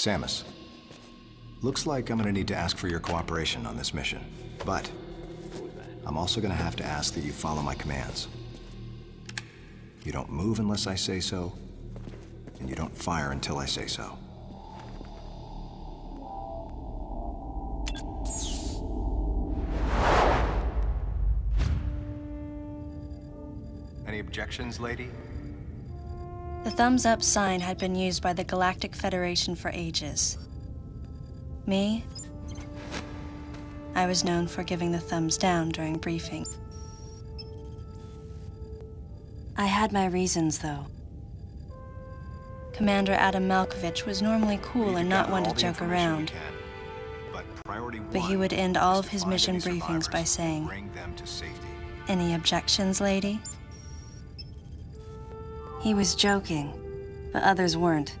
Samus, looks like I'm gonna need to ask for your cooperation on this mission, but I'm also gonna have to ask that you follow my commands. You don't move unless I say so, and you don't fire until I say so. Any objections, lady? The thumbs up sign had been used by the Galactic Federation for ages. Me? I was known for giving the thumbs down during briefing. I had my reasons, though. Commander Adam Malkovich was normally cool and not one to joke around. But he would end all of his mission briefings by saying, "Any objections, lady?" He was joking, but others weren't.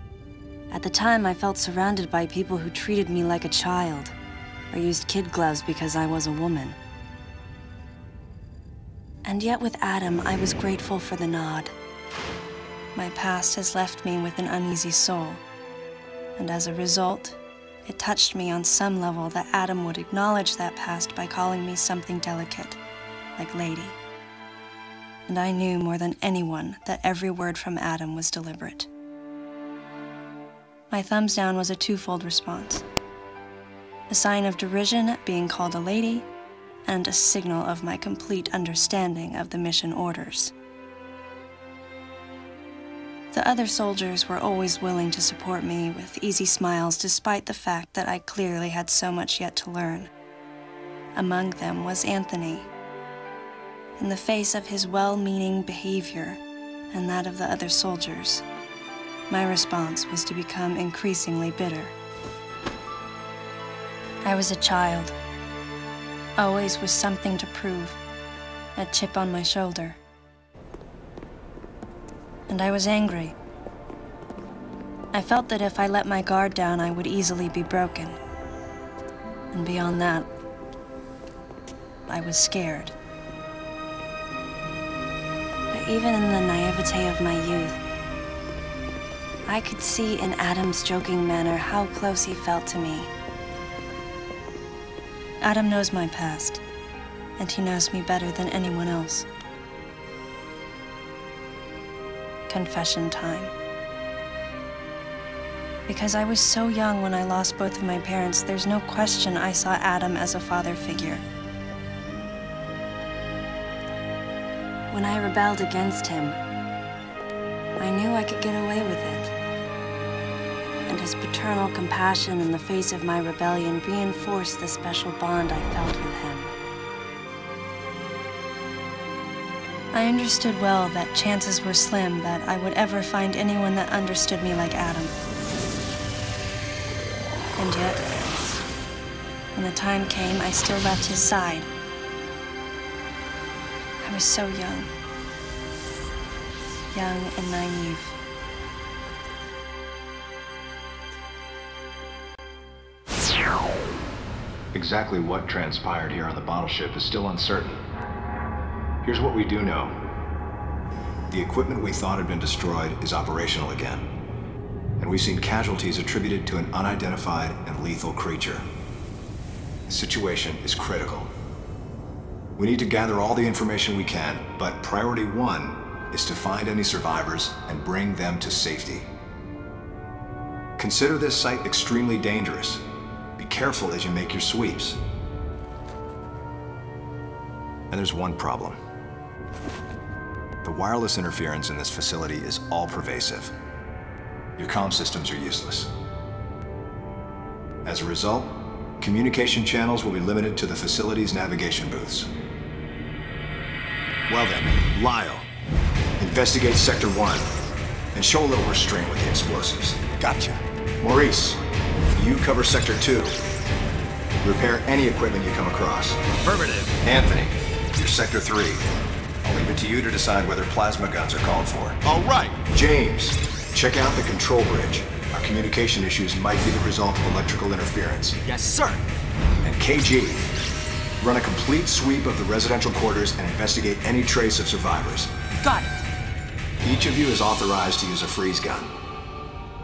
At the time, I felt surrounded by people who treated me like a child, or used kid gloves because I was a woman. And yet with Adam, I was grateful for the nod. My past has left me with an uneasy soul, and as a result, it touched me on some level that Adam would acknowledge that past by calling me something delicate, like lady. And I knew more than anyone that every word from Adam was deliberate. My thumbs down was a twofold response. A sign of derision at being called a lady, and a signal of my complete understanding of the mission orders. The other soldiers were always willing to support me with easy smiles despite the fact that I clearly had so much yet to learn. Among them was Anthony. In the face of his well-meaning behavior and that of the other soldiers, my response was to become increasingly bitter. I was a child, always with something to prove, a chip on my shoulder. And I was angry. I felt that if I let my guard down, I would easily be broken. And beyond that, I was scared. But even in the naivete of my youth, I could see in Adam's joking manner how close he felt to me. Adam knows my past, and he knows me better than anyone else. Confession time. Because I was so young when I lost both of my parents, there's no question I saw Adam as a father figure. When I rebelled against him, I knew I could get away with it. And his paternal compassion in the face of my rebellion reinforced the special bond I felt with him. I understood well that chances were slim that I would ever find anyone that understood me like Adam. And yet, when the time came, I still left his side. I was so young and naive. Exactly what transpired here on the bottle ship is still uncertain. Here's what we do know. The equipment we thought had been destroyed is operational again. And we've seen casualties attributed to an unidentified and lethal creature. The situation is critical. We need to gather all the information we can, but priority one is to find any survivors and bring them to safety. Consider this site extremely dangerous. Be careful as you make your sweeps. And there's one problem. The wireless interference in this facility is all-pervasive. Your comm systems are useless. As a result, communication channels will be limited to the facility's navigation booths. Well then, Lyle, investigate Sector 1 and show a little restraint with the explosives. Gotcha. Maurice, you cover Sector 2. Repair any equipment you come across. Affirmative. Anthony, you're Sector 3. I'll leave it to you to decide whether plasma guns are called for. All right. James, check out the control bridge. Our communication issues might be the result of electrical interference. Yes, sir. And KG, run a complete sweep of the residential quarters and investigate any trace of survivors. Got it. Each of you is authorized to use a freeze gun.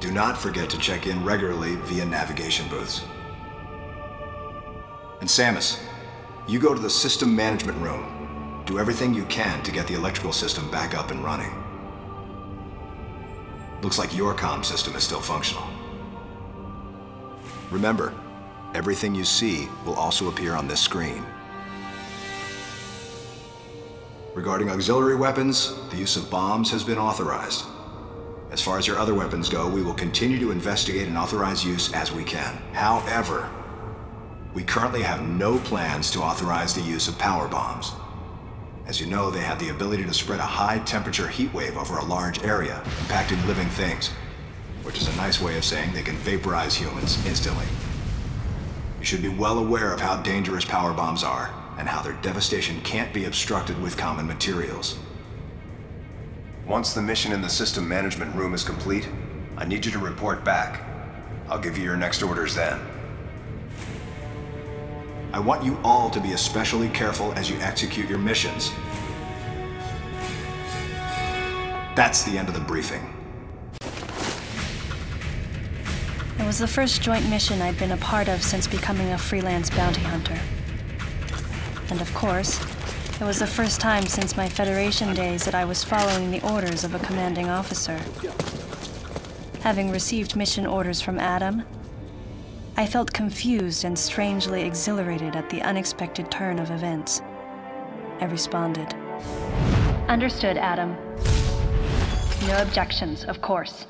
Do not forget to check in regularly via navigation booths. And Samus, you go to the system management room. Do everything you can to get the electrical system back up and running. Looks like your comm system is still functional. Remember, everything you see will also appear on this screen. Regarding auxiliary weapons, the use of bombs has been authorized. As far as your other weapons go, we will continue to investigate and authorize use as we can. However, we currently have no plans to authorize the use of power bombs. As you know, they have the ability to spread a high-temperature heat wave over a large area, impacting living things, which is a nice way of saying they can vaporize humans instantly. You should be well aware of how dangerous power bombs are, and how their devastation can't be obstructed with common materials. Once the mission in the system management room is complete, I need you to report back. I'll give you your next orders then. I want you all to be especially careful as you execute your missions. That's the end of the briefing. It was the first joint mission I'd been a part of since becoming a freelance bounty hunter. And of course, it was the first time since my Federation days that I was following the orders of a commanding officer. Having received mission orders from Adam, I felt confused and strangely exhilarated at the unexpected turn of events. I responded. Understood, Adam. No objections, of course.